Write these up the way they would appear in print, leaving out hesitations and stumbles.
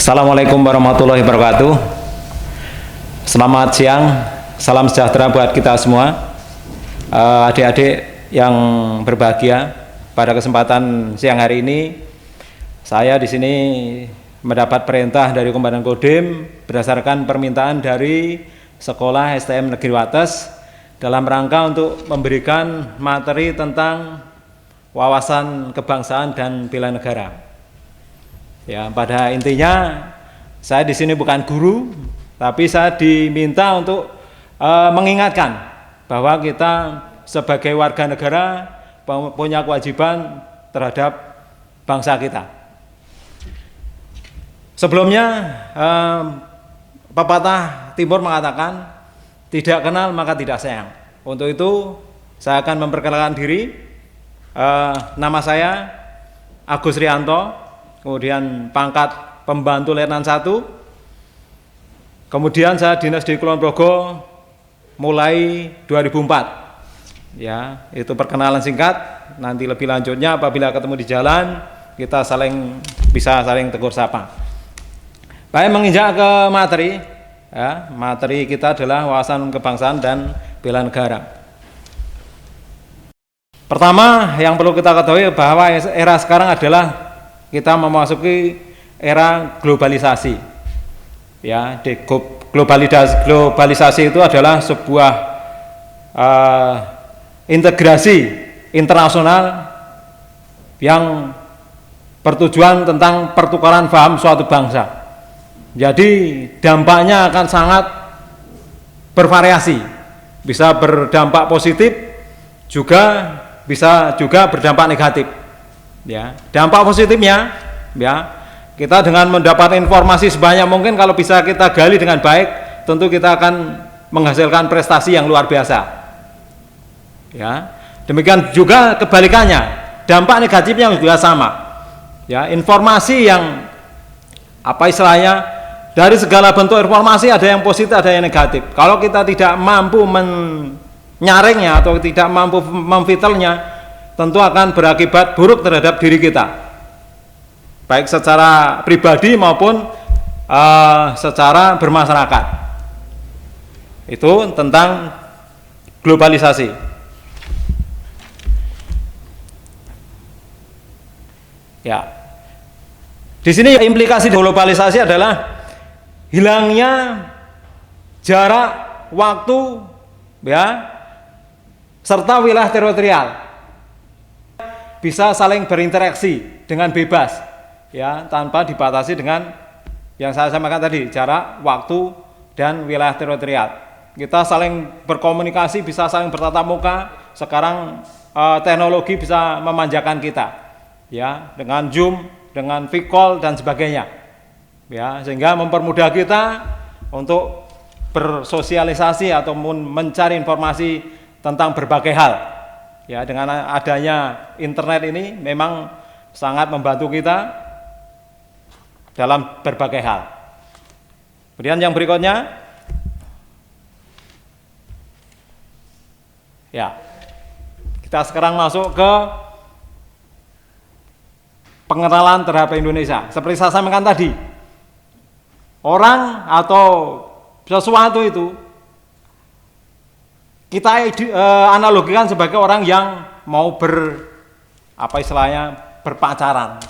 Assalamualaikum warahmatullahi wabarakatuh. Selamat siang, salam sejahtera buat kita semua. Adik-adik yang berbahagia, pada kesempatan siang hari ini saya di sini mendapat perintah dari Komandan Kodim berdasarkan permintaan dari Sekolah STM Negeri Wates dalam rangka untuk memberikan materi tentang wawasan kebangsaan dan bela negara. Ya, pada intinya saya di sini bukan guru, tapi saya diminta untuk mengingatkan bahwa kita sebagai warga negara punya kewajiban terhadap bangsa kita. Sebelumnya pepatah Timur mengatakan tidak kenal maka tidak sayang. Untuk itu saya akan memperkenalkan diri. Nama saya Agus Rianto. Kemudian pangkat pembantu Letnan 1. Kemudian saya dinas di Kulon Progo mulai 2004. Ya, itu perkenalan singkat. Nanti lebih lanjutnya apabila ketemu di jalan kita bisa saling tegur sapa. Baik, menginjak ke materi. Ya, materi kita adalah wawasan kebangsaan dan bela negara. Pertama yang perlu kita ketahui bahwa era sekarang adalah kita memasuki era globalisasi. Ya, globalisasi itu adalah sebuah integrasi internasional yang bertujuan tentang pertukaran paham suatu bangsa. Jadi dampaknya akan sangat bervariasi, bisa berdampak positif, bisa juga berdampak negatif. Ya, dampak positifnya, ya, kita dengan mendapat informasi sebanyak mungkin, kalau bisa kita gali dengan baik, tentu kita akan menghasilkan prestasi yang luar biasa. Ya, demikian juga kebalikannya, dampak negatifnya juga sama. Ya, informasi yang dari segala bentuk informasi ada yang positif, ada yang negatif. Kalau kita tidak mampu menyaringnya atau tidak mampu memfilternya, tentu akan berakibat buruk terhadap diri kita, baik secara pribadi maupun secara bermasyarakat. Itu tentang globalisasi. Ya, di sini implikasi globalisasi adalah hilangnya jarak waktu, ya, serta wilayah teritorial. Bisa saling berinteraksi dengan bebas, ya, tanpa dibatasi dengan yang saya sampaikan tadi, jarak, waktu, dan wilayah teritorial. Kita saling berkomunikasi, bisa saling bertatap muka. Sekarang teknologi bisa memanjakan kita, ya, dengan Zoom, dengan video call dan sebagainya, ya, sehingga mempermudah kita untuk bersosialisasi ataupun mencari informasi tentang berbagai hal. Ya, dengan adanya internet ini memang sangat membantu kita dalam berbagai hal. Kemudian yang berikutnya, ya, kita sekarang masuk ke pengenalan terhadap Indonesia. Seperti saya sampaikan tadi, orang atau sesuatu itu kita analogikan sebagai orang yang mau berpacaran.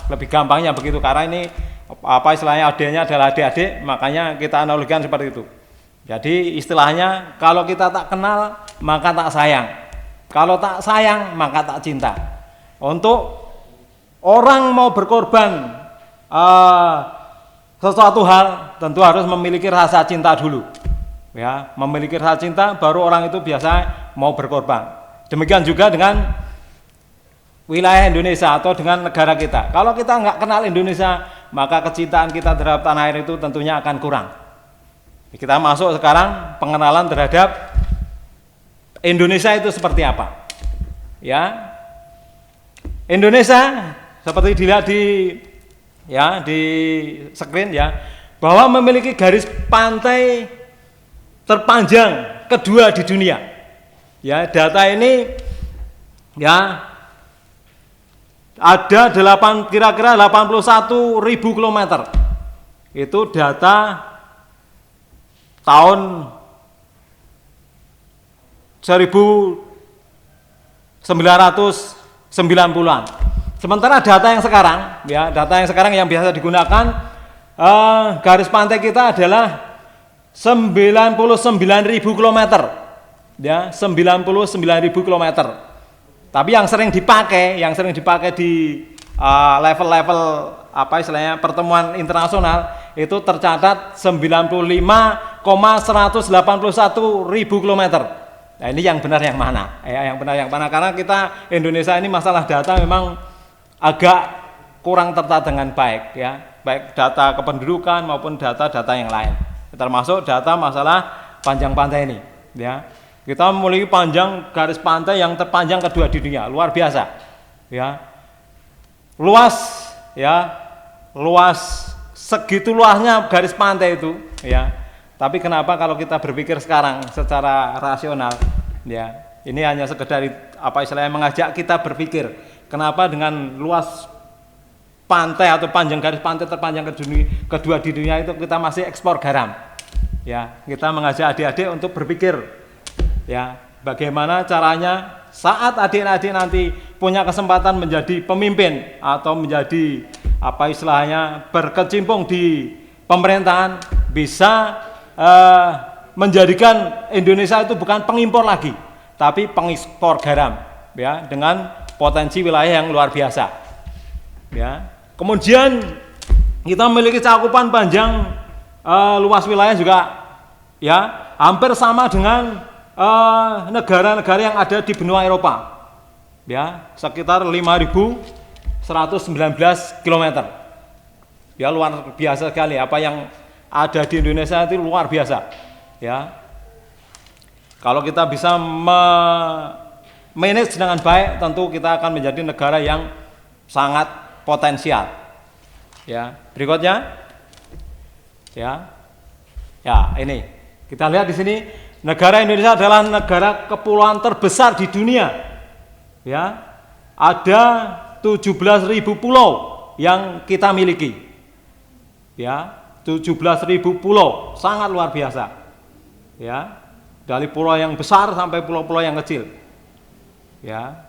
Lebih gampangnya begitu, karena ini adanya adalah adik-adik, makanya kita analogikan seperti itu. Jadi istilahnya, kalau kita tak kenal maka tak sayang, kalau tak sayang maka tak cinta. Untuk orang mau berkorban sesuatu hal, tentu harus memiliki rasa cinta dulu. Ya, memiliki rasa cinta, baru orang itu biasa mau berkorban. Demikian juga dengan wilayah Indonesia atau dengan negara kita. Kalau kita nggak kenal Indonesia, maka kecintaan kita terhadap tanah air itu tentunya akan kurang. Kita masuk sekarang pengenalan terhadap Indonesia itu seperti apa. Ya, Indonesia seperti dilihat di screen, ya, bahwa memiliki garis pantai terpanjang kedua di dunia. Ya, data ini, ya, ada kira-kira 81.000 kilometer. Itu data tahun 1990-an. Sementara data yang sekarang, ya, data yang sekarang yang biasa digunakan, garis pantai kita adalah 99.000 km. Ya, 99.000 km. Tapi yang sering dipakai di level-level apa istilahnya pertemuan internasional itu tercatat 95,181.000 km. Nah, ini yang benar yang mana? Yang benar yang mana? Karena kita Indonesia ini masalah data memang agak kurang tertata dengan baik, ya, baik data kependudukan maupun data-data yang lain. Termasuk data masalah panjang pantai ini, ya. Kita memiliki panjang garis pantai yang terpanjang kedua di dunia, luar biasa, ya. Luas, ya, luas segitu luasnya garis pantai itu, ya. Tapi kenapa kalau kita berpikir sekarang secara rasional, ya, ini hanya sekedar apa istilahnya mengajak kita berpikir, kenapa dengan luas pantai atau panjang garis pantai terpanjang kedua di dunia itu kita masih ekspor garam, ya. Kita mengajak adik-adik untuk berpikir, ya, bagaimana caranya saat adik-adik nanti punya kesempatan menjadi pemimpin atau menjadi apa istilahnya berkecimpung di pemerintahan bisa menjadikan Indonesia itu bukan pengimpor lagi, tapi pengekspor garam, ya, dengan potensi wilayah yang luar biasa, ya. Kemudian kita memiliki cakupan panjang luas wilayah juga, ya, hampir sama dengan negara-negara yang ada di benua Eropa, ya, sekitar 5.119 km. Ya, luar biasa sekali apa yang ada di Indonesia itu luar biasa, ya. Kalau kita bisa manage dengan baik, tentu kita akan menjadi negara yang sangat potensial. Ya, berikutnya, ya, ini kita lihat di sini negara Indonesia adalah negara kepulauan terbesar di dunia. Ya, ada 17.000 pulau yang kita miliki. Ya. 17.000 pulau, sangat luar biasa, ya, dari pulau yang besar sampai pulau-pulau yang kecil, ya.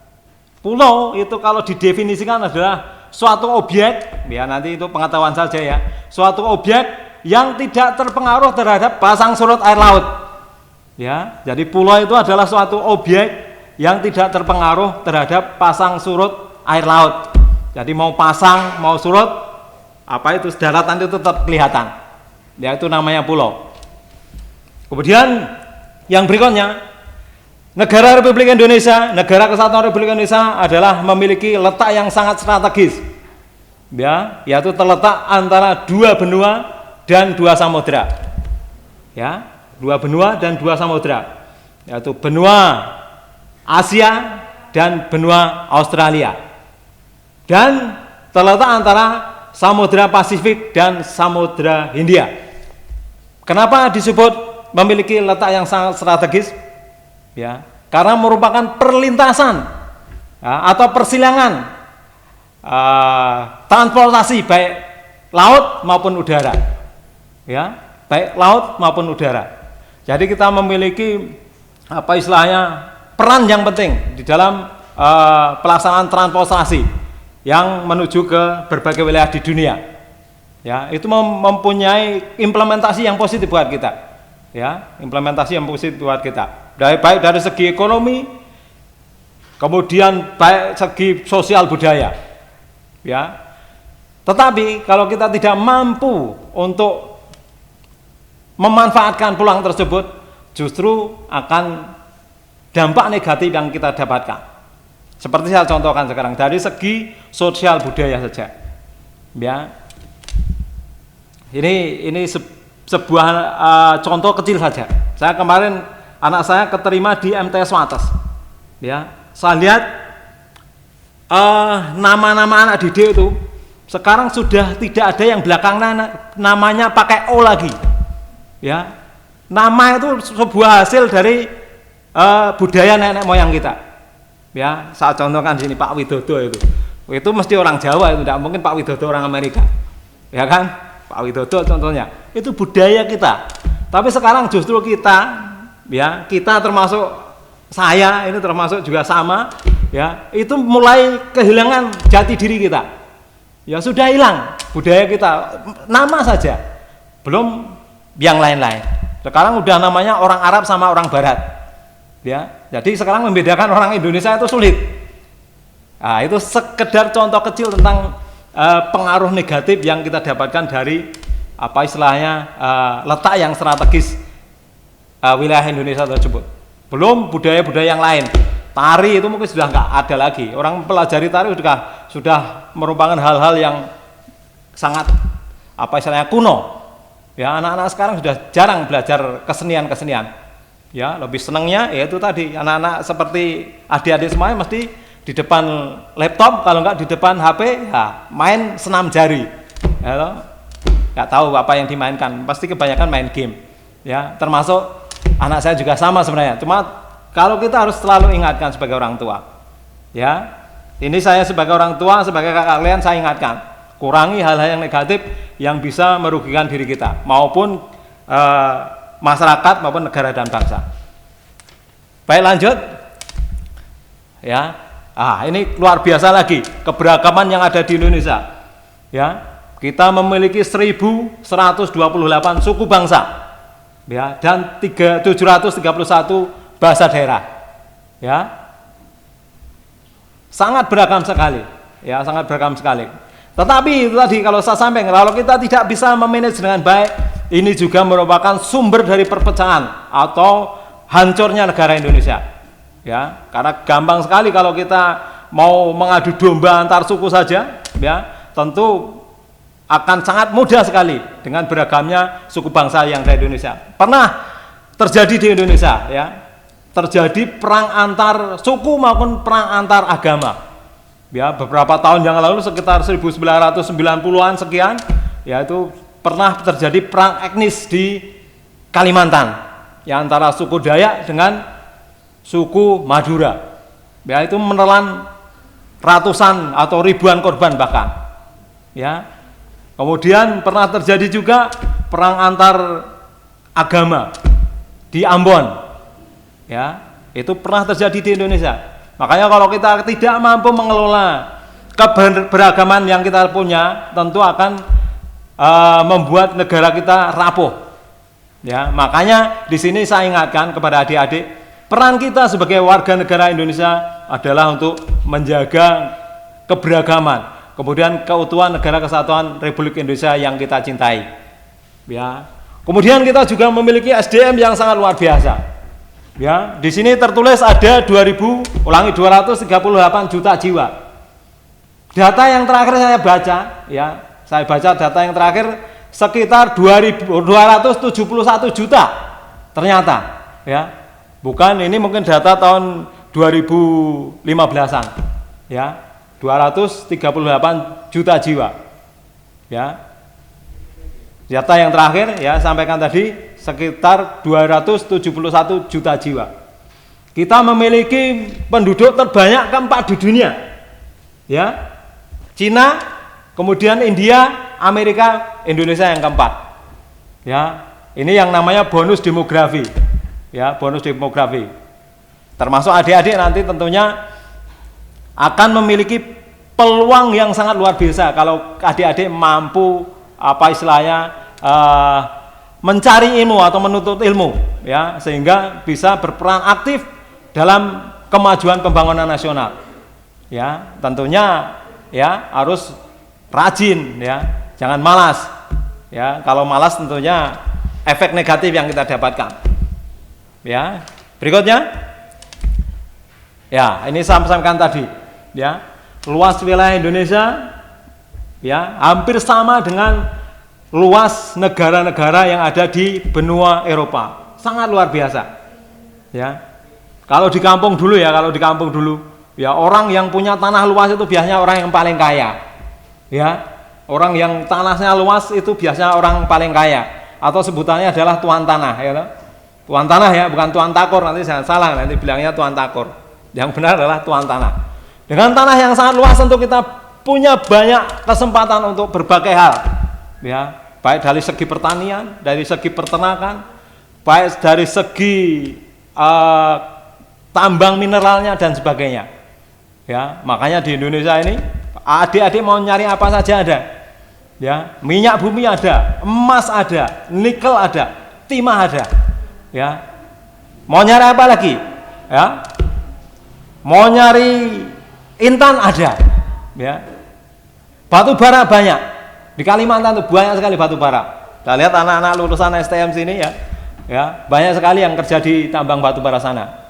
Pulau itu kalau didefinisikan adalah suatu objek, ya, nanti itu pengetahuan saja, ya, suatu objek yang tidak terpengaruh terhadap pasang surut air laut, ya. Jadi pulau itu adalah suatu objek yang tidak terpengaruh terhadap pasang surut air laut. Jadi mau pasang mau surut, apa itu daratan itu tetap kelihatan, ya, itu namanya pulau. Kemudian yang berikutnya, negara Republik Indonesia, negara kesatuan Republik Indonesia adalah memiliki letak yang sangat strategis, ya, yaitu terletak antara dua benua dan dua samudera, ya, dua benua dan dua samudera, yaitu benua Asia dan benua Australia, dan terletak antara Samudra Pasifik dan Samudra Hindia. Kenapa disebut memiliki letak yang sangat strategis? Ya, karena merupakan perlintasan, ya, atau persilangan transportasi baik laut maupun udara, ya, baik laut maupun udara. Jadi kita memiliki apa istilahnya peran yang penting di dalam pelaksanaan transportasi yang menuju ke berbagai wilayah di dunia, ya, itu mempunyai implementasi yang positif buat kita, ya, implementasi yang positif buat kita, baik dari segi ekonomi, kemudian baik segi sosial budaya, ya. Tetapi kalau kita tidak mampu untuk memanfaatkan peluang tersebut, justru akan dampak negatif yang kita dapatkan. Seperti saya contohkan sekarang dari segi sosial budaya saja, ya. Ini sebuah contoh kecil saja. Saya kemarin anak saya keterima di MTS Wates, ya. Saya lihat nama-nama anak didik itu sekarang sudah tidak ada yang belakangnya namanya pakai O lagi, ya. Nama itu sebuah hasil dari budaya nenek moyang kita. Ya, saya contohkan di sini Pak Widodo itu mesti orang Jawa, itu tidak mungkin Pak Widodo orang Amerika, ya kan? Pak Widodo contohnya, itu budaya kita. Tapi sekarang justru kita, ya, kita termasuk saya ini termasuk juga sama, ya, itu mulai kehilangan jati diri kita. Ya sudah hilang budaya kita, nama saja, belum yang lain-lain. Sekarang udah namanya orang Arab sama orang Barat, ya. Jadi sekarang membedakan orang Indonesia itu sulit. Nah, itu sekedar contoh kecil tentang pengaruh negatif yang kita dapatkan dari apa istilahnya letak yang strategis wilayah Indonesia tersebut. Belum budaya-budaya yang lain. Tari itu mungkin sudah nggak ada lagi. Orang mempelajari tari sudah merupakan hal-hal yang sangat apa istilahnya kuno. Ya, anak-anak sekarang sudah jarang belajar kesenian-kesenian. Ya, lebih senangnya yaitu tadi anak-anak seperti adik-adik semuanya mesti di depan laptop, kalau enggak di depan HP, ya main senam jari. Ya, nggak tahu apa yang dimainkan, pasti kebanyakan main game. Ya, termasuk anak saya juga sama sebenarnya. Cuma kalau kita harus selalu ingatkan sebagai orang tua. Ya, ini saya sebagai orang tua, sebagai kakak kalian saya ingatkan, kurangi hal-hal yang negatif yang bisa merugikan diri kita maupun masyarakat maupun negara dan bangsa. Baik, lanjut. Ya. Ini luar biasa lagi keberagaman yang ada di Indonesia. Ya, kita memiliki 1.128 suku bangsa, ya, dan 731 bahasa daerah. Ya, sangat beragam sekali. Ya, sangat beragam sekali. Tetapi itu tadi kalau saya sampaikan, kalau kita tidak bisa memanage dengan baik, ini juga merupakan sumber dari perpecahan atau hancurnya negara Indonesia. Ya, karena gampang sekali kalau kita mau mengadu domba antar suku saja, ya, tentu akan sangat mudah sekali dengan beragamnya suku bangsa yang ada di Indonesia. Pernah terjadi di Indonesia, ya, terjadi perang antar suku maupun perang antar agama. Ya, beberapa tahun yang lalu sekitar 1990-an sekian, ya, itu pernah terjadi perang etnis di Kalimantan, ya, antara suku Dayak dengan suku Madura. Ya, itu menelan ratusan atau ribuan korban bahkan. Ya. Kemudian pernah terjadi juga perang antar agama di Ambon. Ya, itu pernah terjadi di Indonesia. Makanya kalau kita tidak mampu mengelola keberagaman yang kita punya, tentu akan membuat negara kita rapuh. Ya, makanya di sini saya ingatkan kepada adik-adik, peran kita sebagai warga negara Indonesia adalah untuk menjaga keberagaman, kemudian keutuhan negara kesatuan Republik Indonesia yang kita cintai. Ya. Kemudian kita juga memiliki SDM yang sangat luar biasa. Ya, di sini tertulis ada 238 juta jiwa. Data yang terakhir saya baca, ya, saya baca data yang terakhir sekitar 271 juta. Ternyata, ya. Bukan, ini mungkin data tahun 2015-an, ya, 238 juta jiwa, ya. Data yang terakhir, ya, sampaikan tadi sekitar 271 juta jiwa. Kita memiliki penduduk terbanyak keempat di dunia, ya, Cina, kemudian India, Amerika, Indonesia yang keempat, ya. Ini yang namanya bonus demografi. Ya, bonus demografi. Termasuk adik-adik nanti tentunya akan memiliki peluang yang sangat luar biasa kalau adik-adik mampu apa istilahnya mencari ilmu atau menuntut ilmu, ya, sehingga bisa berperan aktif dalam kemajuan pembangunan nasional. Ya, tentunya, ya, harus rajin, ya, jangan malas. Ya, kalau malas tentunya efek negatif yang kita dapatkan. Ya, berikutnya, ya, ini saya sampaikan tadi, ya, luas wilayah Indonesia, ya, hampir sama dengan luas negara-negara yang ada di benua Eropa, sangat luar biasa. Ya, kalau di kampung dulu, ya, orang yang punya tanah luas itu biasanya orang yang paling kaya, ya, orang yang tanahnya luas itu biasanya orang paling kaya, atau sebutannya adalah tuan tanah, ya. Tuan tanah, ya, bukan tuan takor, nanti jangan salah, nanti bilangnya tuan takor. Yang benar adalah tuan tanah. Dengan tanah yang sangat luas tentu kita punya banyak kesempatan untuk berbagai hal. Ya, baik dari segi pertanian, dari segi peternakan, baik dari segi tambang mineralnya dan sebagainya. Ya, makanya di Indonesia ini adik-adik mau nyari apa saja ada. Ya, minyak bumi ada, emas ada, nikel ada, timah ada. Ya. Mau nyari apa lagi? Ya. Mau nyari intan ada. Ya. Batu bara banyak. Di Kalimantan itu banyak sekali batu bara. Kita lihat anak-anak lulusan STM sini ya. Ya, banyak sekali yang kerja di tambang batu bara sana.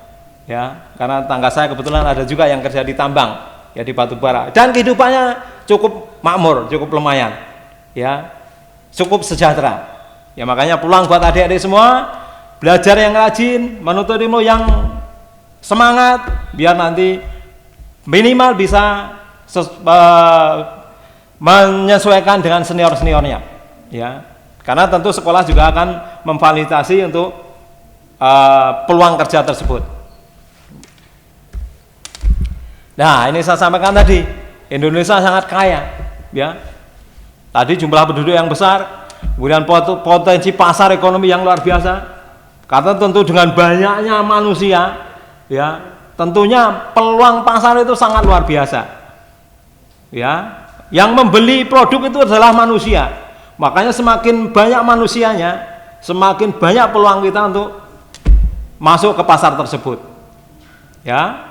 Ya, karena tangga saya kebetulan ada juga yang kerja di tambang, ya di batu bara. Dan kehidupannya cukup makmur, cukup lumayan. Ya, cukup sejahtera. Ya, makanya pulang buat adik-adik semua, belajar yang rajin, menuntut ilmu yang semangat, biar nanti minimal bisa menyesuaikan dengan senior-seniornya. Ya, karena tentu sekolah juga akan memfasilitasi untuk peluang kerja tersebut. Nah, ini saya sampaikan tadi, Indonesia sangat kaya, ya. Tadi jumlah penduduk yang besar, kemudian potensi pasar ekonomi yang luar biasa. Karena tentu dengan banyaknya manusia, ya, tentunya peluang pasar itu sangat luar biasa. Ya, yang membeli produk itu adalah manusia. Makanya semakin banyak manusianya, semakin banyak peluang kita untuk masuk ke pasar tersebut. Ya,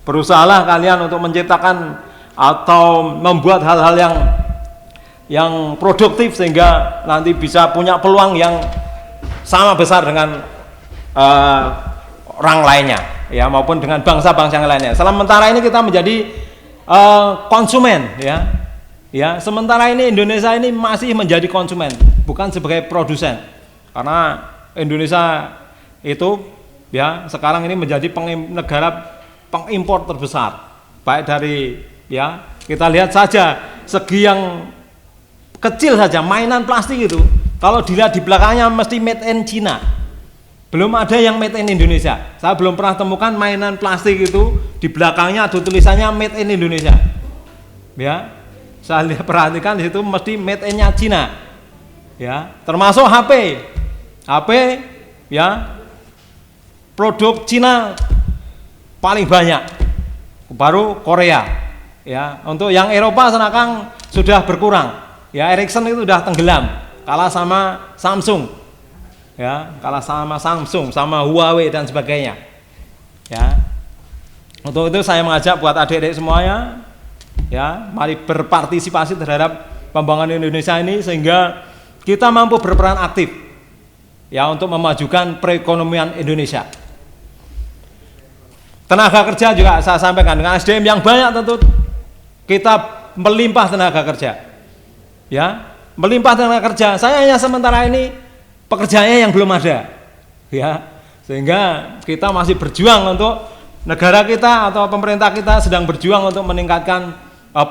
berusahalah kalian untuk menciptakan atau membuat hal-hal yang produktif sehingga nanti bisa punya peluang yang sama besar dengan orang lainnya, ya, maupun dengan bangsa-bangsa yang lainnya. Sementara ini kita menjadi konsumen, ya. Ya, sementara ini Indonesia ini masih menjadi konsumen, bukan sebagai produsen. Karena Indonesia itu, ya, sekarang ini menjadi negara pengimpor terbesar. Baik dari, ya, kita lihat saja segi yang kecil saja, mainan plastik itu, kalau dilihat di belakangnya mesti made in China. Belum ada yang made in Indonesia. Saya belum pernah temukan mainan plastik itu di belakangnya ada tulisannya made in Indonesia. Ya, saya lihat, perhatikan di situ mesti made in-nya China. Ya, termasuk HP, ya, produk Cina paling banyak, baru Korea. Ya, untuk yang Eropa sekarang sudah berkurang. Ya, Ericsson itu sudah tenggelam, kalah sama Samsung. Ya, kalah sama Samsung, sama Huawei dan sebagainya. Ya. Untuk itu saya mengajak buat adik-adik semuanya, ya, mari berpartisipasi terhadap pembangunan Indonesia ini sehingga kita mampu berperan aktif, ya, untuk memajukan perekonomian Indonesia. Tenaga kerja juga saya sampaikan, dengan SDM yang banyak tentu kita melimpah tenaga kerja. Ya, melimpah tenaga kerja. Saya hanya sementara ini pekerjaannya yang belum ada. Ya, sehingga kita masih berjuang untuk negara kita atau pemerintah kita sedang berjuang untuk meningkatkan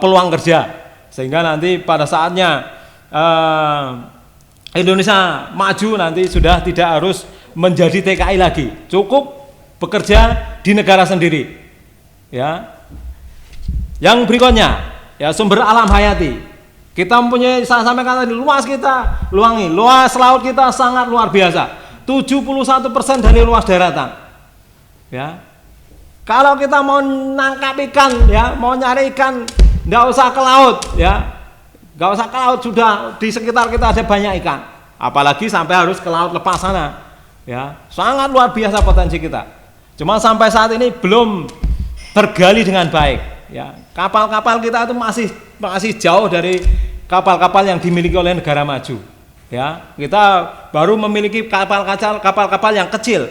peluang kerja. Sehingga nanti pada saatnya Indonesia maju nanti sudah tidak harus menjadi TKI lagi. Cukup bekerja di negara sendiri. Ya. Yang berikutnya, ya, sumber alam hayati. Kita mempunyai, saya sampaikan tadi, luas laut kita sangat luar biasa. 71% dari luas daratan. Ya. Kalau kita mau nangkap ikan, ya, mau nyari ikan, enggak usah ke laut, ya. Enggak usah ke laut, sudah di sekitar kita ada banyak ikan. Apalagi sampai harus ke laut lepas sana. Ya, sangat luar biasa potensi kita. Cuma sampai saat ini belum tergali dengan baik. Ya, kapal-kapal kita itu masih jauh dari kapal-kapal yang dimiliki oleh negara maju. Ya, kita baru memiliki kapal-kapal yang kecil.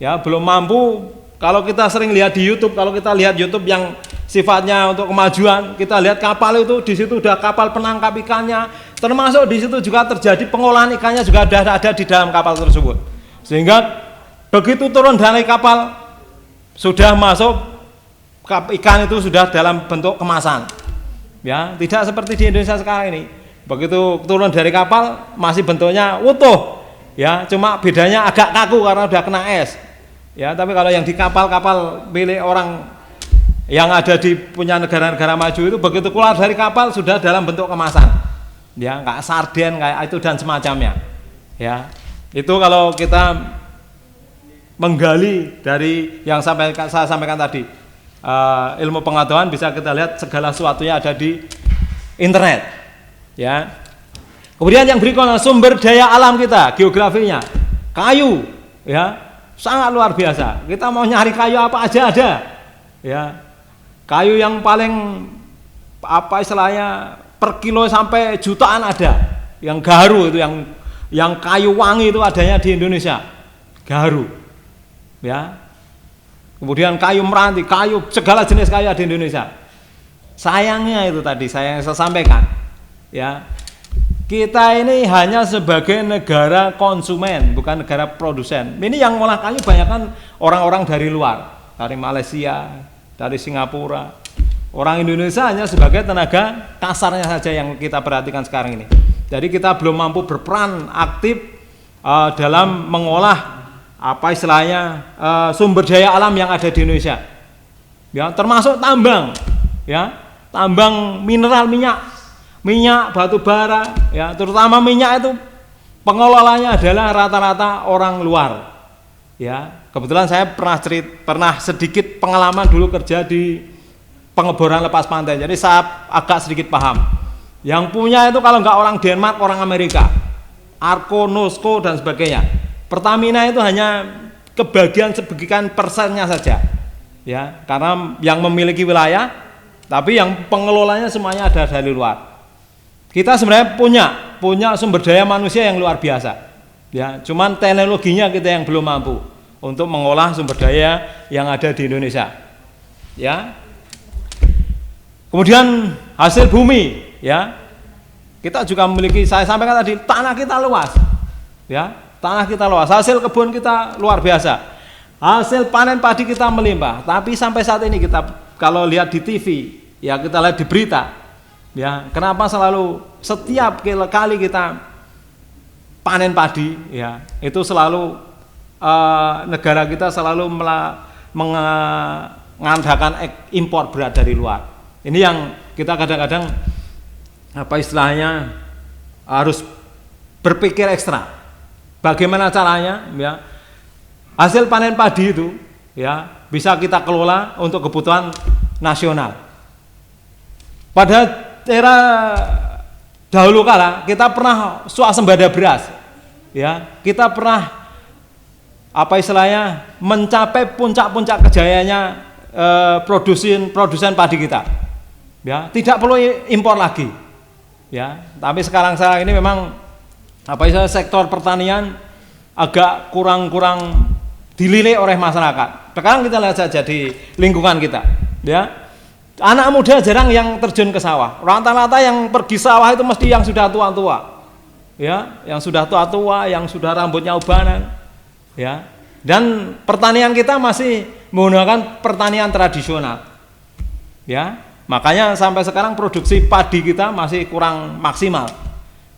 Ya, belum mampu. Kalau kita sering lihat di YouTube, kalau kita lihat YouTube yang sifatnya untuk kemajuan, kita lihat kapal itu di situ udah kapal penangkap ikannya, termasuk di situ juga terjadi pengolahan ikannya juga ada di dalam kapal tersebut. Sehingga begitu turun dari kapal sudah masuk, ikan itu sudah dalam bentuk kemasan. Ya, tidak seperti di Indonesia sekarang ini. Begitu turun dari kapal masih bentuknya utuh. Ya, cuma bedanya agak kaku karena udah kena es. Ya, tapi kalau yang di kapal-kapal milik orang yang ada di punya negara-negara maju itu begitu keluar dari kapal sudah dalam bentuk kemasan. ya, kayak sarden kayak itu dan semacamnya. Ya, itu kalau kita menggali dari yang saya sampaikan tadi, ilmu pengetahuan bisa kita lihat segala sesuatunya ada di internet. Ya. Kemudian yang berikutnya sumber daya alam kita, geografinya, kayu, ya, sangat luar biasa. Kita mau nyari kayu apa aja ada. Ya. Kayu yang paling apa istilahnya per kilo sampai jutaan ada. Yang garu itu yang kayu wangi itu adanya di Indonesia. Garu. Ya. Kemudian kayu meranti, kayu segala jenis kayu ada di Indonesia. Sayangnya itu tadi saya sampaikan. Ya. Kita ini hanya sebagai negara konsumen, bukan negara produsen. Ini yang ngolah kayu banyak kan orang-orang dari luar, dari Malaysia, dari Singapura. Orang Indonesia hanya sebagai tenaga kasarnya saja yang kita perhatikan sekarang ini. Jadi kita belum mampu berperan aktif dalam mengolah apa istilahnya sumber daya alam yang ada di Indonesia. Ya, termasuk tambang, ya, tambang mineral minyak, batu bara, ya, terutama minyak itu pengelolanya adalah rata-rata orang luar. Ya, kebetulan saya pernah sedikit pengalaman dulu kerja di pengeboran lepas pantai, jadi saya agak sedikit paham. Yang punya itu kalau nggak orang Denmark, orang Amerika, Arco, Nosco dan sebagainya. Pertamina itu hanya kebagian sebagian persennya saja, ya, karena yang memiliki wilayah, tapi yang pengelolanya semuanya ada dari luar. Kita sebenarnya punya sumber daya manusia yang luar biasa, ya, cuman teknologinya kita yang belum mampu untuk mengolah sumber daya yang ada di Indonesia, ya. Kemudian hasil bumi, ya, kita juga memiliki, saya sampaikan tadi, tanah kita luas, ya, tanah kita luas, hasil kebun kita luar biasa, hasil panen padi kita melimpah. Tapi sampai saat ini kita kalau lihat di TV, ya, kita lihat di berita, ya, kenapa selalu setiap kali kita panen padi, ya, itu selalu negara kita selalu mengandalkan impor berat dari luar. Ini yang kita kadang-kadang apa istilahnya harus berpikir ekstra. Bagaimana caranya, ya, hasil panen padi itu, ya, bisa kita kelola untuk kebutuhan nasional. Pada era dahulu kala kita pernah swasembada beras, ya, kita pernah apa istilahnya mencapai puncak-puncak kejayanya produsen padi kita. Ya, tidak perlu impor lagi, ya. Tapi sekarang ini memang apa istilah sektor pertanian agak kurang dilirik oleh masyarakat. Sekarang kita lihat saja di lingkungan kita, ya, anak muda jarang yang terjun ke sawah. Rata-rata yang pergi sawah itu mesti yang sudah tua-tua, ya, yang sudah tua-tua, yang sudah rambutnya ubanan, ya. Dan pertanian kita masih menggunakan pertanian tradisional, ya. Makanya sampai sekarang produksi padi kita masih kurang maksimal.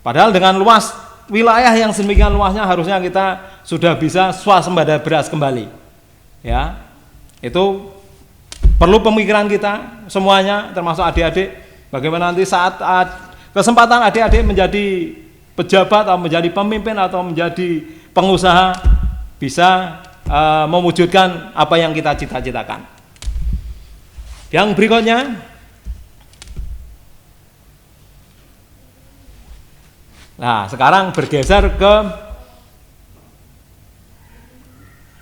Padahal dengan luas wilayah yang sedemikian luasnya harusnya kita sudah bisa swasembada beras kembali. Ya. Itu perlu pemikiran kita semuanya, termasuk adik-adik, bagaimana nanti saat kesempatan adik-adik menjadi pejabat atau menjadi pemimpin atau menjadi pengusaha bisa mewujudkan apa yang kita cita-citakan. Yang berikutnya, nah, sekarang bergeser ke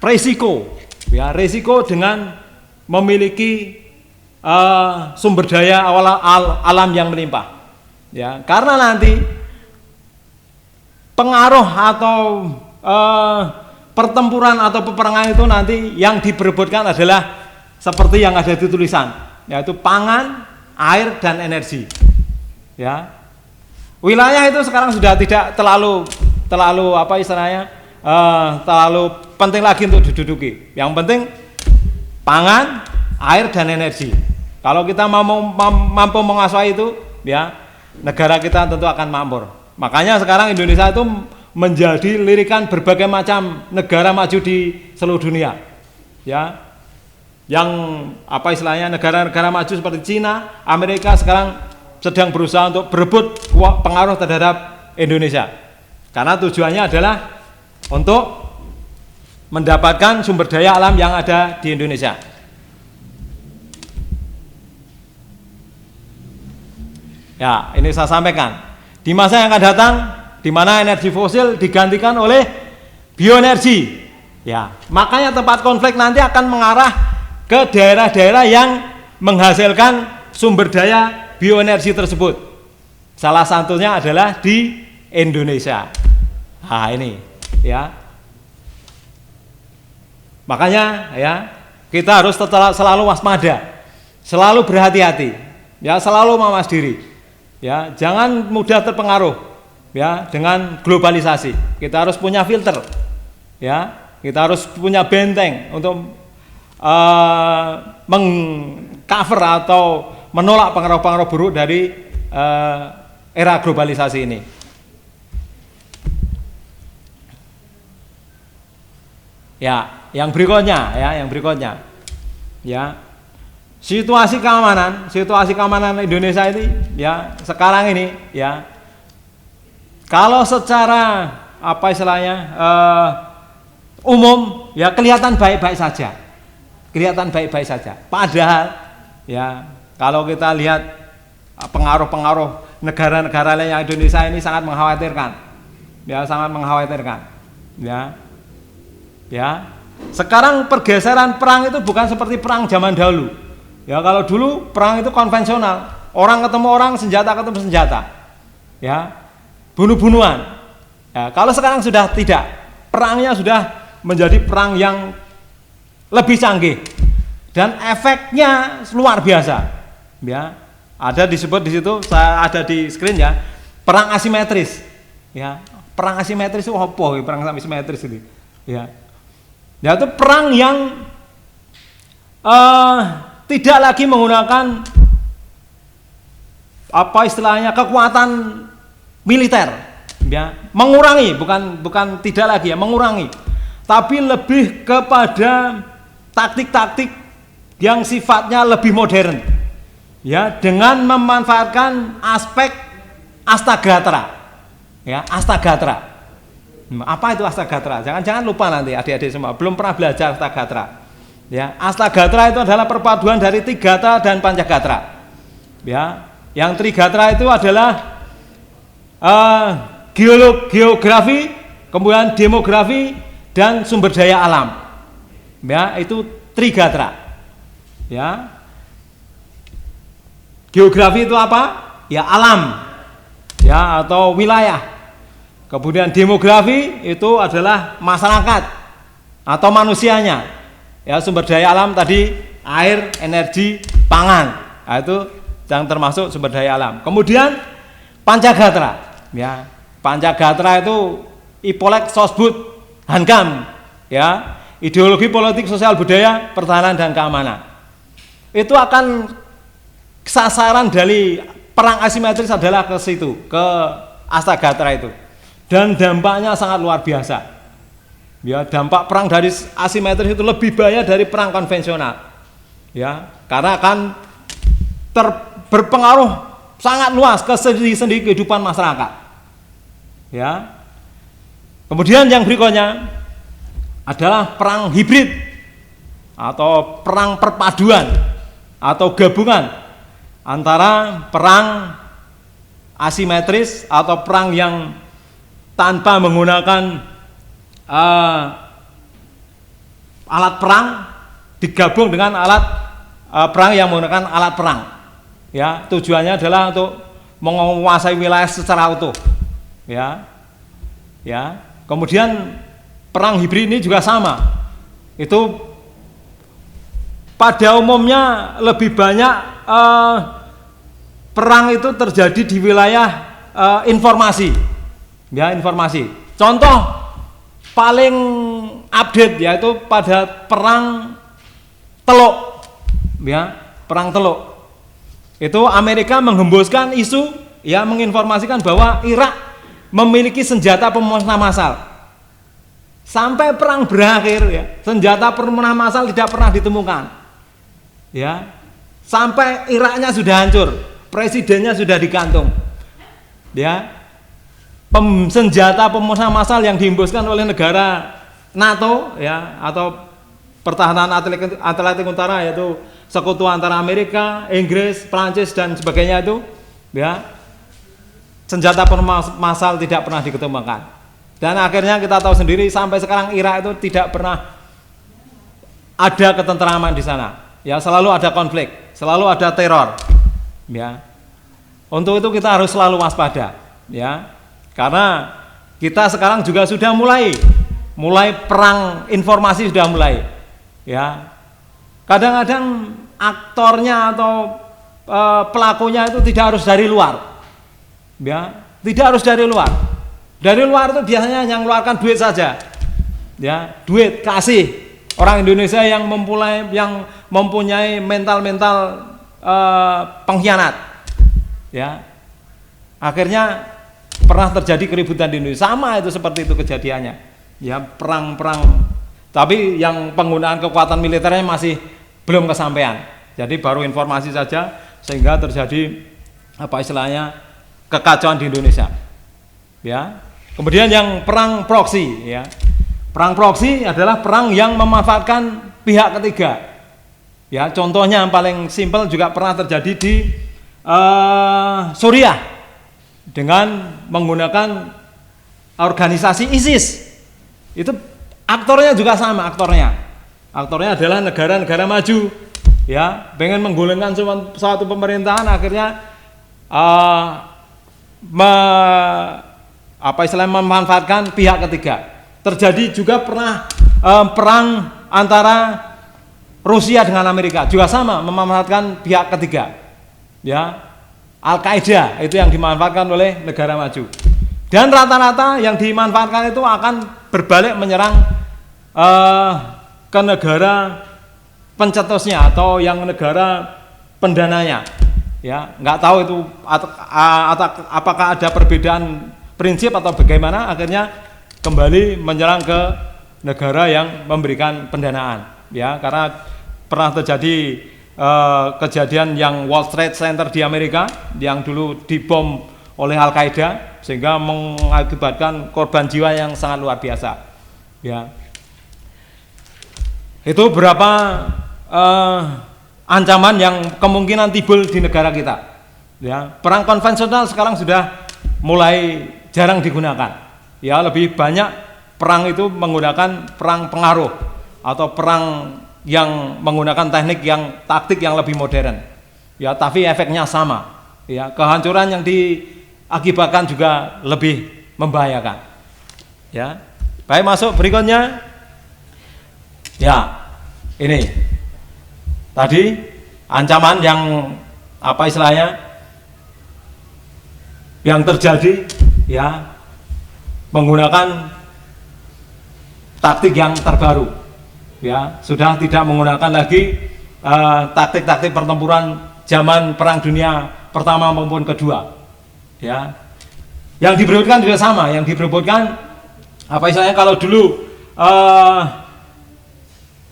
resiko, ya, resiko dengan memiliki sumber daya alam yang melimpah, ya, karena nanti pengaruh atau pertempuran atau peperangan itu nanti yang diperebutkan adalah seperti yang ada di tulisan, yaitu pangan, air dan energi, ya. Wilayah itu sekarang sudah tidak terlalu apa istilahnya terlalu penting lagi untuk diduduki. Yang penting pangan, air dan energi. Kalau kita mampu menguasai itu, ya, negara kita tentu akan makmur. Makanya sekarang Indonesia itu menjadi lirikan berbagai macam negara maju di seluruh dunia, ya. Yang apa istilahnya negara-negara maju seperti Cina, Amerika sekarang sedang berusaha untuk berebut pengaruh terhadap Indonesia. Karena tujuannya adalah untuk mendapatkan sumber daya alam yang ada di Indonesia. Ya, ini saya sampaikan. Di masa yang akan datang, di mana energi fosil digantikan oleh bioenergi. Ya, makanya tempat konflik nanti akan mengarah ke daerah-daerah yang menghasilkan sumber daya bioenergi tersebut. Salah satunya adalah di Indonesia. Nah, ini ya. Makanya ya, kita harus selalu waspada, selalu berhati-hati, ya, selalu mawas diri. Ya, jangan mudah terpengaruh ya dengan globalisasi. Kita harus punya filter. Ya, kita harus punya benteng untuk mengcover atau menolak pengaruh-pengaruh buruk dari era globalisasi ini. Ya, yang berikutnya ya. Situasi keamanan Indonesia ini ya sekarang ini ya, kalau secara apa istilahnya umum ya kelihatan baik-baik saja, padahal ya kalau kita lihat pengaruh-pengaruh negara-negara lain yang Indonesia ini sangat mengkhawatirkan ya. Sekarang pergeseran perang itu bukan seperti perang zaman dahulu. Ya, kalau dulu perang itu konvensional, orang ketemu orang, senjata ketemu senjata, ya, bunuh-bunuhan. Ya, kalau sekarang sudah tidak, perangnya sudah menjadi perang yang lebih canggih dan efeknya luar biasa. Ya, ada disebut di situ, saya ada di screen ya, perang asimetris. Ya, perang asimetris itu apa? Perang asimetris ini. Ya, ya itu perang yang tidak lagi menggunakan apa istilahnya kekuatan militer, ya, mengurangi, bukan tidak lagi ya, mengurangi, tapi lebih kepada taktik-taktik yang sifatnya lebih modern, ya, dengan memanfaatkan aspek astagatra, ya, astagatra. Apa itu astagatra? Jangan lupa nanti adik-adik semua belum pernah belajar astagatra. Ya, astagatra itu adalah perpaduan dari trigatra dan pancagatra. Ya, yang trigatra itu adalah geografi, kemudian demografi dan sumber daya alam. Ya, itu trigatra. Ya. Geografi itu apa? Ya, alam. Ya, atau wilayah. Kemudian demografi itu adalah masyarakat atau manusianya. Ya, sumber daya alam tadi air, energi, pangan. Nah, itu yang termasuk sumber daya alam. Kemudian pancagatra, ya. Pancagatra itu Ipolek Sosbud Hankam, ya. Ideologi politik, sosial, budaya, pertahanan dan keamanan. Itu akan sasaran dari perang asimetris adalah ke situ, ke astagatra itu. Dan dampaknya sangat luar biasa. Ya, dampak perang dari asimetris itu lebih bahaya dari perang konvensional. Ya, karena akan berpengaruh sangat luas ke sendi-sendi kehidupan masyarakat. Ya. Kemudian yang berikutnya adalah perang hibrid atau perang perpaduan atau gabungan antara perang asimetris atau perang yang tanpa menggunakan alat perang digabung dengan alat perang yang menggunakan alat perang. Ya, tujuannya adalah untuk menguasai wilayah secara utuh. Ya. Ya. Kemudian perang hibrid ini juga sama. Itu pada umumnya lebih banyak perang itu terjadi di wilayah informasi. Ya, informasi. Contoh paling update yaitu pada perang Teluk, ya, perang Teluk. Itu Amerika menghembuskan isu, ya, menginformasikan bahwa Irak memiliki senjata pemusnah massal. Sampai perang berakhir, ya, senjata pemusnah massal tidak pernah ditemukan. Ya, sampai Iraknya sudah hancur, presidennya sudah digantung. Ya. Senjata pemusnah massal yang dihembuskan oleh negara NATO ya atau pertahanan Atlantik Utara, yaitu sekutu antara Amerika, Inggris, Prancis dan sebagainya itu ya, senjata pemusnah massal tidak pernah dikembangkan. Dan akhirnya kita tahu sendiri sampai sekarang Irak itu tidak pernah ada ketentraman di sana. Ya, selalu ada konflik, selalu ada teror. Ya. Untuk itu kita harus selalu waspada, ya. Karena kita sekarang juga sudah mulai perang informasi sudah mulai, ya. Kadang-kadang aktornya atau pelakunya itu tidak harus dari luar, ya, tidak harus dari luar. Dari luar itu biasanya yang mengeluarkan duit saja, ya, duit kasih orang Indonesia yang mempunyai mental pengkhianat, ya. Akhirnya pernah terjadi keributan di Indonesia, sama itu seperti itu kejadiannya, ya, perang-perang, tapi yang penggunaan kekuatan militernya masih belum kesampaian, jadi baru informasi saja sehingga terjadi apa istilahnya kekacauan di Indonesia, ya. Kemudian yang perang proksi, ya, perang proksi adalah perang yang memanfaatkan pihak ketiga, ya. Contohnya yang paling simpel juga pernah terjadi di Suriah dengan menggunakan organisasi ISIS. Itu aktornya juga sama, aktornya adalah negara-negara maju, ya, pengen menggulingkan suatu pemerintahan, akhirnya memanfaatkan pihak ketiga. Terjadi juga pernah perang antara Rusia dengan Amerika, juga sama memanfaatkan pihak ketiga, ya. Al-Qaeda itu yang dimanfaatkan oleh negara maju, dan rata-rata yang dimanfaatkan itu akan berbalik menyerang ke negara pencetusnya atau yang negara pendananya, ya. Nggak tahu itu apakah ada perbedaan prinsip atau bagaimana, akhirnya kembali menyerang ke negara yang memberikan pendanaan, ya. Karena pernah terjadi kejadian yang World Trade Center di Amerika yang dulu dibom oleh Al-Qaeda sehingga mengakibatkan korban jiwa yang sangat luar biasa, ya. Itu beberapa ancaman yang kemungkinan timbul di negara kita, ya. Perang konvensional sekarang sudah mulai jarang digunakan, ya. Lebih banyak perang itu menggunakan perang pengaruh atau perang yang menggunakan taktik yang lebih modern, ya, tapi efeknya sama, ya. Kehancuran yang diakibatkan juga lebih membahayakan, ya. Baik, masuk berikutnya, ya. Ini tadi ancaman yang apa istilahnya yang terjadi, ya, menggunakan taktik yang terbaru. Ya, sudah tidak menggunakan lagi taktik-taktik pertempuran zaman Perang Dunia Pertama maupun Kedua, ya. Yang diperebutkan juga sama, yang diperebutkan apa istilahnya, kalau dulu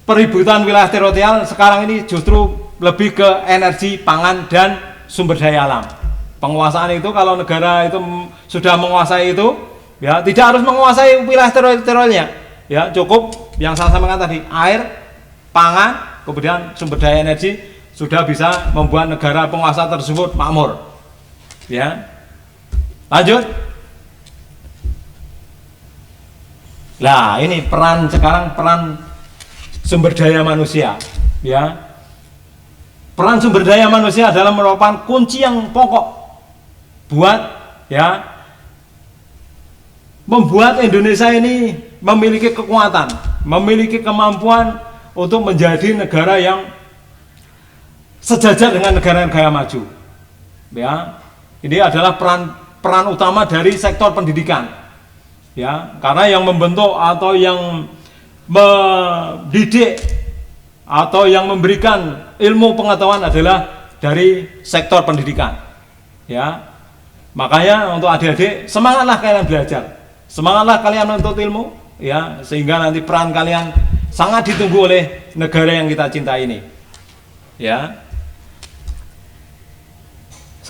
peributan wilayah teritorial, sekarang ini justru lebih ke energi, pangan dan sumber daya alam. Penguasaan itu kalau negara itu sudah menguasai itu, ya, tidak harus menguasai wilayah teritorialnya, ya, cukup yang saya sampaikan tadi, air, pangan, kemudian sumber daya energi, sudah bisa membuat negara penguasa tersebut makmur, ya. Lanjut. Nah, ini sekarang peran sumber daya manusia, ya. Peran sumber daya manusia adalah merupakan kunci yang pokok buat, ya, membuat Indonesia ini memiliki kekuatan, memiliki kemampuan untuk menjadi negara yang sejajar dengan negara-negara maju, ya. Ini adalah peran utama dari sektor pendidikan, ya, karena yang membentuk atau yang mendidik atau yang memberikan ilmu pengetahuan adalah dari sektor pendidikan, ya. Makanya untuk adik-adik, semangatlah kalian belajar, semangatlah kalian menuntut ilmu, ya, sehingga nanti peran kalian sangat ditunggu oleh negara yang kita cintai ini, ya.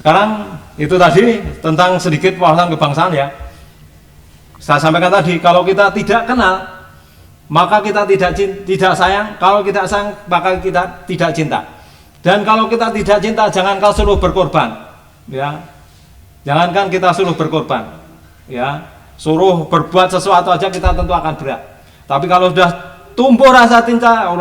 Sekarang itu tadi tentang sedikit wawasan kebangsaan ya. Saya sampaikan tadi, kalau kita tidak kenal, maka kita tidak sayang. Kalau kita sayang, maka kita tidak cinta. Dan kalau kita tidak cinta, jangankan suruh berkorban, ya. Jangankan kita suruh berkorban, ya. Suruh berbuat sesuatu aja kita tentu akan berat. Tapi kalau sudah tumbuh rasa cinta,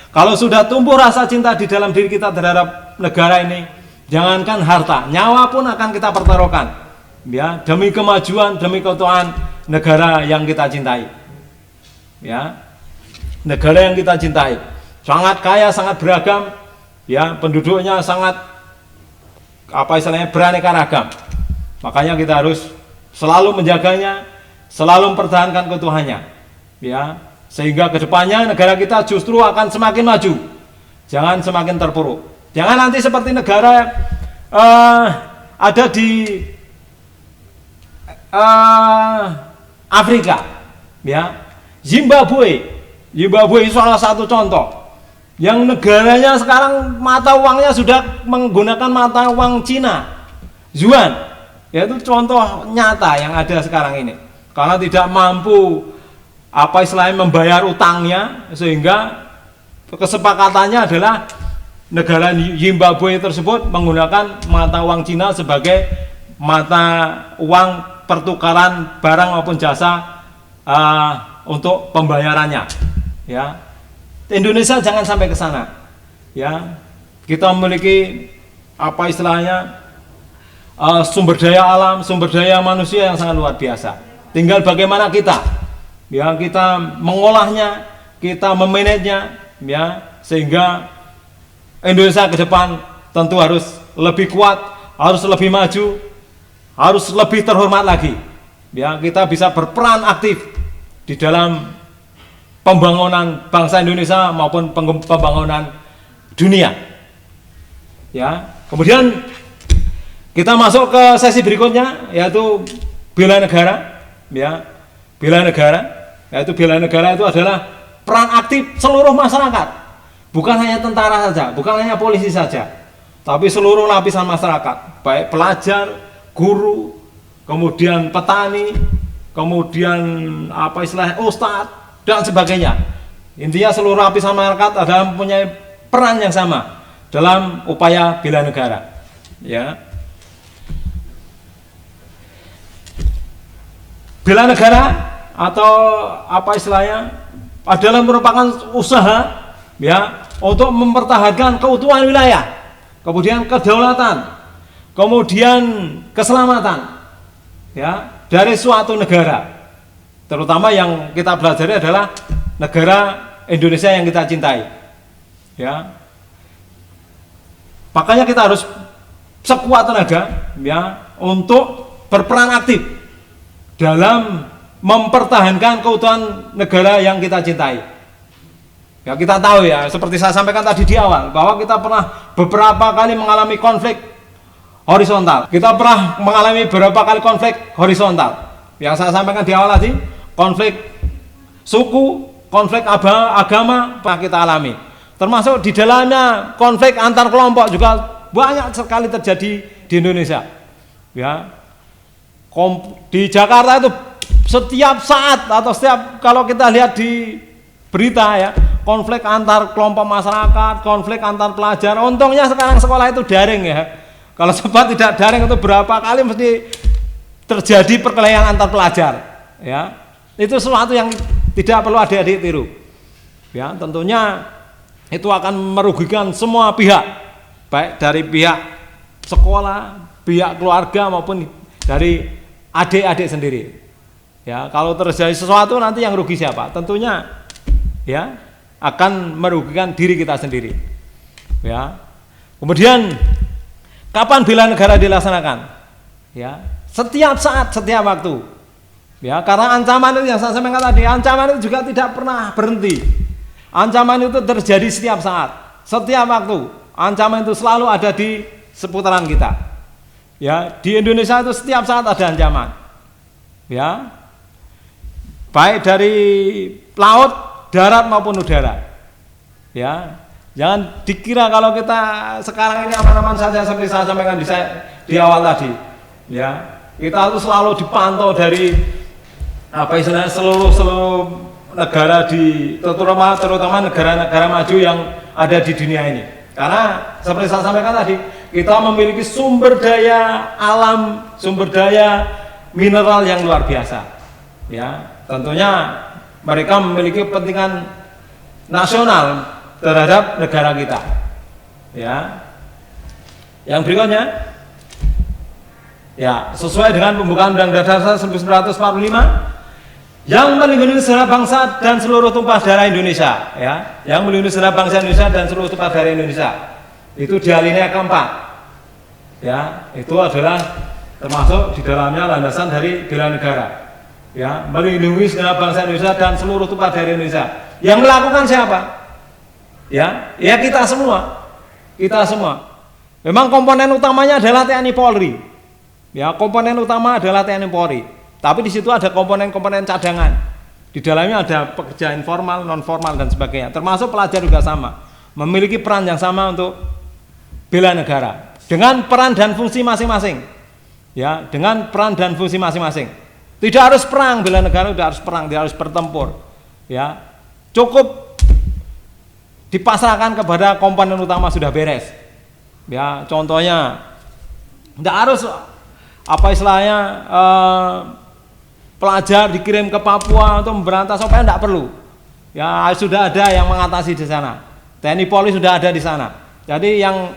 kalau sudah tumbuh rasa cinta di dalam diri kita terhadap negara ini, jangankan harta, nyawa pun akan kita pertaruhkan, ya, demi kemajuan, demi keutuhan negara yang kita cintai, ya, negara yang kita cintai, sangat kaya, sangat beragam, ya, penduduknya sangat beraneka ragam. Makanya kita harus selalu menjaganya, selalu mempertahankan keutuhannya, ya, sehingga kedepannya negara kita justru akan semakin maju, jangan semakin terpuruk. Jangan nanti seperti negara ada di Afrika, ya, Zimbabwe salah satu contoh yang negaranya sekarang mata uangnya sudah menggunakan mata uang Cina, Yuan, yaitu contoh nyata yang ada sekarang ini, karena tidak mampu membayar utangnya, sehingga kesepakatannya adalah negara Zimbabwe tersebut menggunakan mata uang Cina sebagai mata uang pertukaran barang maupun jasa untuk pembayarannya, ya. Indonesia jangan sampai ke sana, ya. Kita memiliki sumber daya alam, sumber daya manusia yang sangat luar biasa. Tinggal bagaimana kita, ya, kita mengolahnya, kita memanajenya, ya, sehingga Indonesia ke depan tentu harus lebih kuat, harus lebih maju, harus lebih terhormat lagi. Ya, kita bisa berperan aktif di dalam pembangunan bangsa Indonesia maupun pembangunan dunia. Ya, kemudian kita masuk ke sesi berikutnya, yaitu bela negara. Ya, bela negara, yaitu bela negara itu adalah peran aktif seluruh masyarakat. Bukan hanya tentara saja, bukan hanya polisi saja, tapi seluruh lapisan masyarakat, baik pelajar, guru, kemudian petani, kemudian ustadz dan sebagainya. Intinya seluruh lapisan masyarakat adalah mempunyai peran yang sama dalam upaya bela negara. Ya. Bela negara atau adalah merupakan usaha, ya, untuk mempertahankan keutuhan wilayah, kemudian kedaulatan, kemudian keselamatan, ya, dari suatu negara. Terutama yang kita pelajari adalah negara Indonesia yang kita cintai, ya. Makanya kita harus sekuat tenaga, ya, untuk berperan aktif dalam mempertahankan keutuhan negara yang kita cintai. Ya, kita tahu, ya, seperti saya sampaikan tadi di awal, bahwa kita pernah beberapa kali mengalami konflik horizontal. Kita pernah mengalami beberapa kali konflik horizontal. Yang saya sampaikan di awal tadi, konflik suku, konflik agama pernah kita alami. Termasuk di dalamnya konflik antar kelompok juga banyak sekali terjadi di Indonesia. Ya. Di Jakarta itu setiap saat atau kalau kita lihat di berita, ya, konflik antar kelompok masyarakat, konflik antar pelajar. Untungnya sekarang sekolah itu daring, ya. Kalau sempat tidak daring itu berapa kali mesti terjadi perkelahian antar pelajar, ya. Itu sesuatu yang tidak perlu adik-adik tiru. Ya, tentunya itu akan merugikan semua pihak, baik dari pihak sekolah, pihak keluarga maupun dari adik-adik sendiri. Ya, kalau terjadi sesuatu nanti yang rugi siapa? Tentunya, ya, akan merugikan diri kita sendiri. Ya. Kemudian kapan bela negara dilaksanakan? Ya, setiap saat, setiap waktu. Ya, karena ancaman itu yang saya sampaikan tadi, ancaman itu juga tidak pernah berhenti. Ancaman itu terjadi setiap saat, setiap waktu. Ancaman itu selalu ada di seputaran kita. Ya, di Indonesia itu setiap saat ada ancaman. Ya. Baik dari laut, darat maupun udara. Ya. Jangan dikira kalau kita sekarang ini aman-aman saja seperti saya sampaikan di awal tadi. Ya, kita tuh selalu dipantau dari apa istilahnya seluruh negara terutama negara-negara maju yang ada di dunia ini. Karena seperti saya sampaikan tadi, kita memiliki sumber daya alam, sumber daya mineral yang luar biasa. Ya, tentunya mereka memiliki kepentingan nasional terhadap negara kita. Ya. Yang berikutnya, ya, sesuai dengan pembukaan Undang-Undang Dasar 1945 yang melindungi segenap bangsa dan seluruh tumpah darah Indonesia, ya, yang melindungi segenap bangsa Indonesia dan seluruh tumpah darah Indonesia. Itu di alinea keempat, ya, itu adalah termasuk di dalamnya landasan dari bela negara, ya, melindungi segenap bangsa Indonesia dan seluruh tumpah darah Indonesia. Yang melakukan siapa? Ya, ya kita semua, Memang komponen utamanya adalah TNI Polri, ya, komponen utama adalah TNI Polri. Tapi di situ ada komponen-komponen cadangan. Di dalamnya ada pekerja informal, non formal dan sebagainya. Termasuk pelajar juga sama, memiliki peran yang sama untuk bela negara dengan peran dan fungsi masing-masing. Ya, dengan peran dan fungsi masing-masing. Tidak harus perang bela negara, tidak harus perang, tidak harus bertempur. Ya, cukup dipasrahkan kepada komponen utama sudah beres. Ya, contohnya tidak harus apa istilahnya pelajar dikirim ke Papua untuk memberantas apa, tidak perlu. Ya, sudah ada yang mengatasi di sana. TNI Polri sudah ada di sana. Jadi yang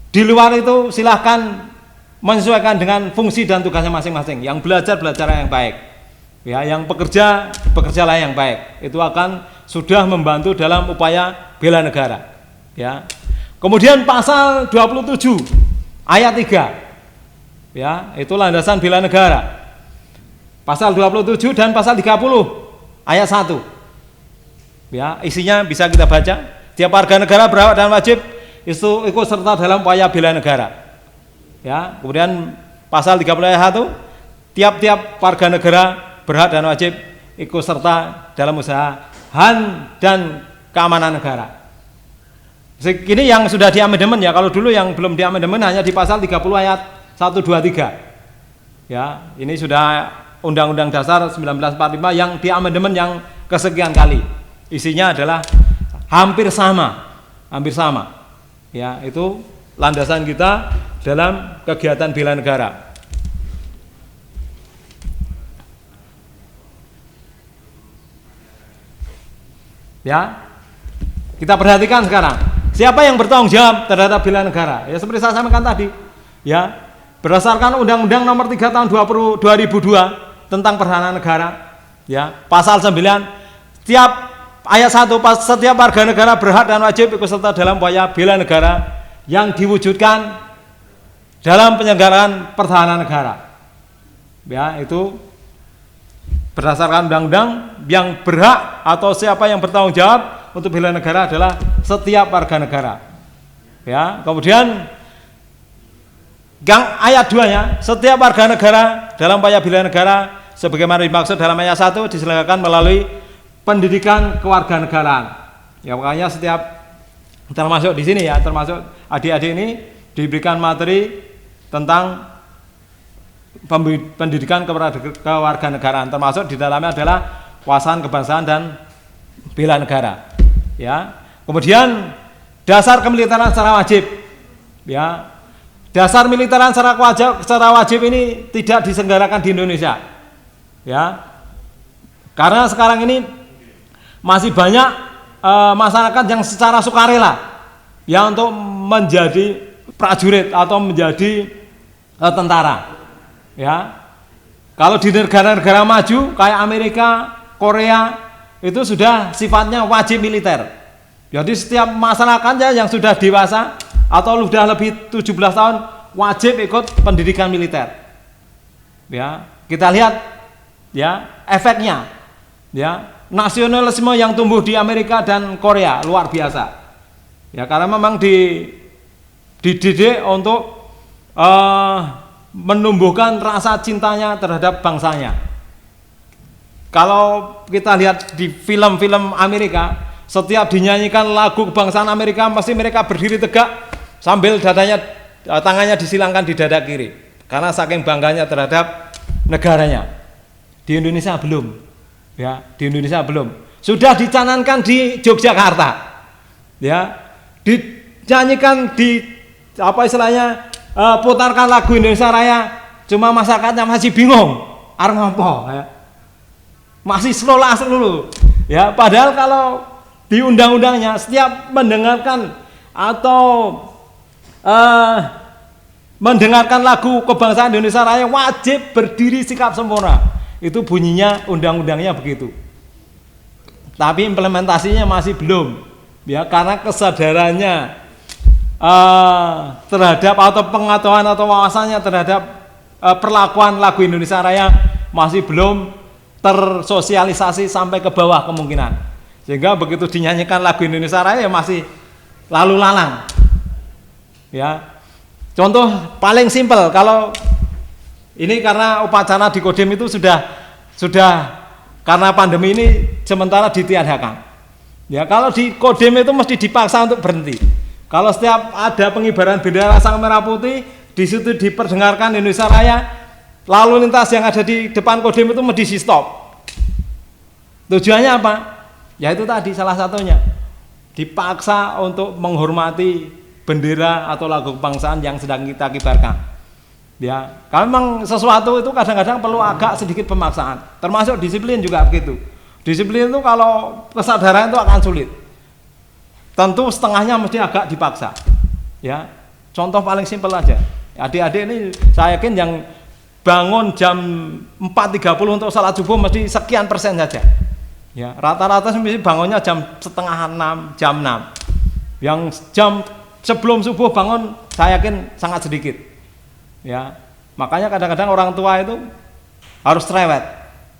di luar itu silahkan menyesuaikan dengan fungsi dan tugasnya masing-masing. Yang belajar yang baik. Ya, yang bekerjalah yang baik. Itu akan sudah membantu dalam upaya bela negara. Ya. Kemudian pasal 27 ayat 3. Ya, itu landasan bela negara. Pasal 27 dan pasal 30 ayat 1. Ya, isinya bisa kita baca. Tiap warga negara berhak dan wajib ikut serta dalam upaya bela negara. Ya, kemudian pasal 30 ayat 1, tiap-tiap warga negara berhak dan wajib ikut serta dalam usaha HAN dan keamanan negara. Ini yang sudah di amandemen ya. Kalau dulu yang belum di amandemen hanya di pasal 30 ayat 1, 2, 3. Ya, ini sudah Undang-Undang Dasar 1945 yang di amandemen yang kesekian kali. Isinya adalah hampir sama. Ya, itu landasan kita dalam kegiatan bela negara. Ya. Kita perhatikan sekarang. Siapa yang bertanggung jawab terhadap bela negara? Ya, seperti saya sampaikan tadi. Ya, berdasarkan Undang-Undang Nomor 3 Tahun 2002 tentang pertahanan negara, ya, pasal 9, setiap ayat 1, setiap warga negara berhak dan wajib ikut serta dalam upaya bela negara yang diwujudkan dalam penyelenggaraan pertahanan negara. Ya, itu berdasarkan undang-undang yang berhak atau siapa yang bertanggung jawab untuk bela negara adalah setiap warga negara. Ya, kemudian yang ayat 2-nya, setiap warga negara dalam upaya bela negara sebagaimana dimaksud dalam ayat 1 diselenggarakan melalui pendidikan kewarganegaraan. Ya, makanya setiap termasuk di sini ya, termasuk adik-adik ini diberikan materi tentang pendidikan kewarganegaraan, termasuk di dalamnya adalah wawasan kebangsaan dan bela negara. Ya. Kemudian dasar kemiliteran secara wajib. Ya. Dasar militeran secara wajib ini tidak diselenggarakan di Indonesia. Ya. Karena sekarang ini masih banyak masyarakat yang secara sukarela ya untuk menjadi prajurit atau menjadi tentara. Ya. Kalau di negara-negara maju kayak Amerika, Korea itu sudah sifatnya wajib militer. Jadi setiap masyarakatnya yang sudah dewasa atau sudah lebih 17 tahun wajib ikut pendidikan militer. Ya, kita lihat ya efeknya. Ya, nasionalisme yang tumbuh di Amerika dan Korea luar biasa. Ya, karena memang dididik untuk menumbuhkan rasa cintanya terhadap bangsanya. Kalau kita lihat di film-film Amerika, setiap dinyanyikan lagu kebangsaan Amerika pasti mereka berdiri tegak sambil tangannya disilangkan di dada kiri karena saking bangganya terhadap negaranya. Di Indonesia belum, ya, di Indonesia belum. Sudah dicanangkan di Yogyakarta, ya, dinyanyikan di apa istilahnya, putarkan lagu Indonesia Raya, cuma masyarakatnya masih bingung, arep ngopo, ya. Masih slow, ya. Padahal kalau di undang-undangnya setiap mendengarkan atau mendengarkan lagu kebangsaan Indonesia Raya wajib berdiri sikap sempurna. Itu bunyinya undang-undangnya begitu. Tapi implementasinya masih belum, ya, karena kesadarannya terhadap atau pengetahuan atau wawasannya terhadap perlakuan lagu Indonesia Raya masih belum tersosialisasi sampai ke bawah kemungkinan. Sehingga begitu dinyanyikan lagu Indonesia Raya ya masih lalu lalang. Ya. Contoh paling simpel, kalau ini karena upacara di Kodim itu sudah karena pandemi ini sementara ditiadakan. Ya, kalau di Kodim itu mesti dipaksa untuk berhenti. Kalau setiap ada pengibaran bendera sang merah putih, di situ diperdengarkan Indonesia Raya, lalu lintas yang ada di depan Kodim itu mesti di stop. Tujuannya apa? Ya itu tadi salah satunya, dipaksa untuk menghormati bendera atau lagu kebangsaan yang sedang kita kibarkan. Ya, kalau memang sesuatu itu kadang-kadang perlu agak sedikit pemaksaan. Termasuk disiplin juga begitu. Disiplin itu kalau kesadaran itu akan sulit. Tentu setengahnya mesti agak dipaksa. Ya, contoh paling simpel aja. Adik-adik ini saya yakin yang bangun jam 4.30 untuk salat subuh mesti sekian persen saja. Ya, rata-rata mesti bangunnya jam setengah 6, jam 6. Yang jam sebelum subuh bangun saya yakin sangat sedikit. Ya, makanya kadang-kadang orang tua itu harus cerewet.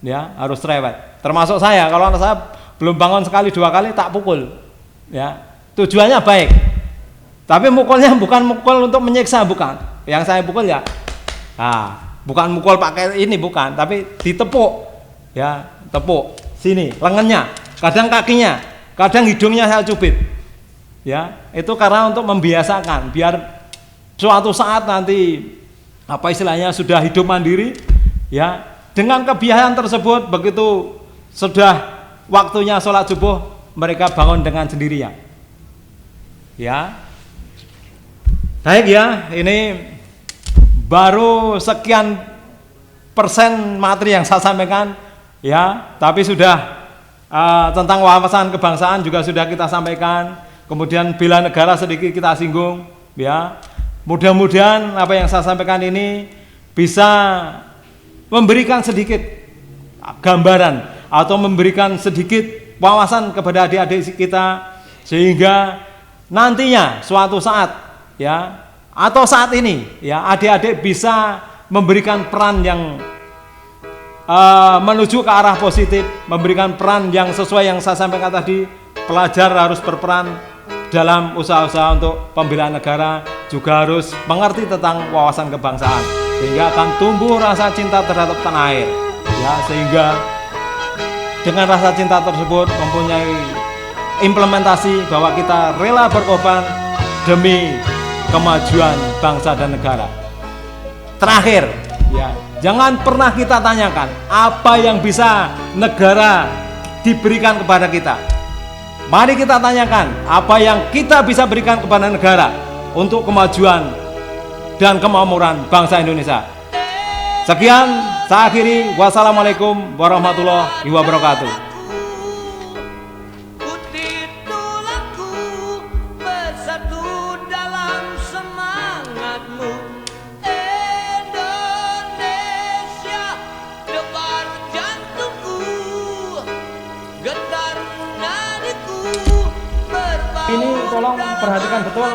Ya, harus cerewet. Termasuk saya, kalau anak saya belum bangun sekali 2 kali tak pukul. Ya, tujuannya baik. Tapi mukulnya bukan mukul untuk menyiksa, bukan. Yang saya pukul ya, bukan mukul pakai ini, bukan, tapi ditepuk. Ya, tepuk sini, lengannya, kadang kakinya, kadang hidungnya saya cubit. Ya, itu karena untuk membiasakan biar suatu saat nanti apa istilahnya sudah hidup mandiri, ya, dengan kebiasaan tersebut begitu sudah waktunya sholat subuh mereka bangun dengan sendirinya. Ya, baik ya, ini baru sekian persen materi yang saya sampaikan, ya, tapi sudah tentang wawasan kebangsaan juga sudah kita sampaikan. Kemudian bela negara sedikit kita singgung, ya. Mudah-mudahan apa yang saya sampaikan ini bisa memberikan sedikit gambaran atau memberikan sedikit wawasan kepada adik-adik kita, sehingga nantinya suatu saat, ya, atau saat ini, ya, adik-adik bisa memberikan peran yang menuju ke arah positif, memberikan peran yang sesuai yang saya sampaikan tadi. Pelajar harus berperan dalam usaha-usaha untuk pembelaan negara, juga harus mengerti tentang wawasan kebangsaan, sehingga akan tumbuh rasa cinta terhadap tanah air, ya, sehingga dengan rasa cinta tersebut mempunyai implementasi bahwa kita rela berkorban demi kemajuan bangsa dan negara. Terakhir, ya, jangan pernah kita tanyakan apa yang bisa negara diberikan kepada kita. Mari kita tanyakan apa yang kita bisa berikan kepada negara untuk kemajuan dan kemakmuran bangsa Indonesia. Sekian, saya akhiri. Wassalamualaikum warahmatullahi wabarakatuh. Ini tolong perhatikan betul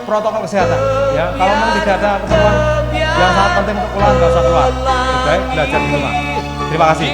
protokol kesehatan, ya. Kalau memang tidak ada keperluan yang sangat penting untuk keluar, nggak usah keluar. Baik, belajar di rumah. Terima kasih.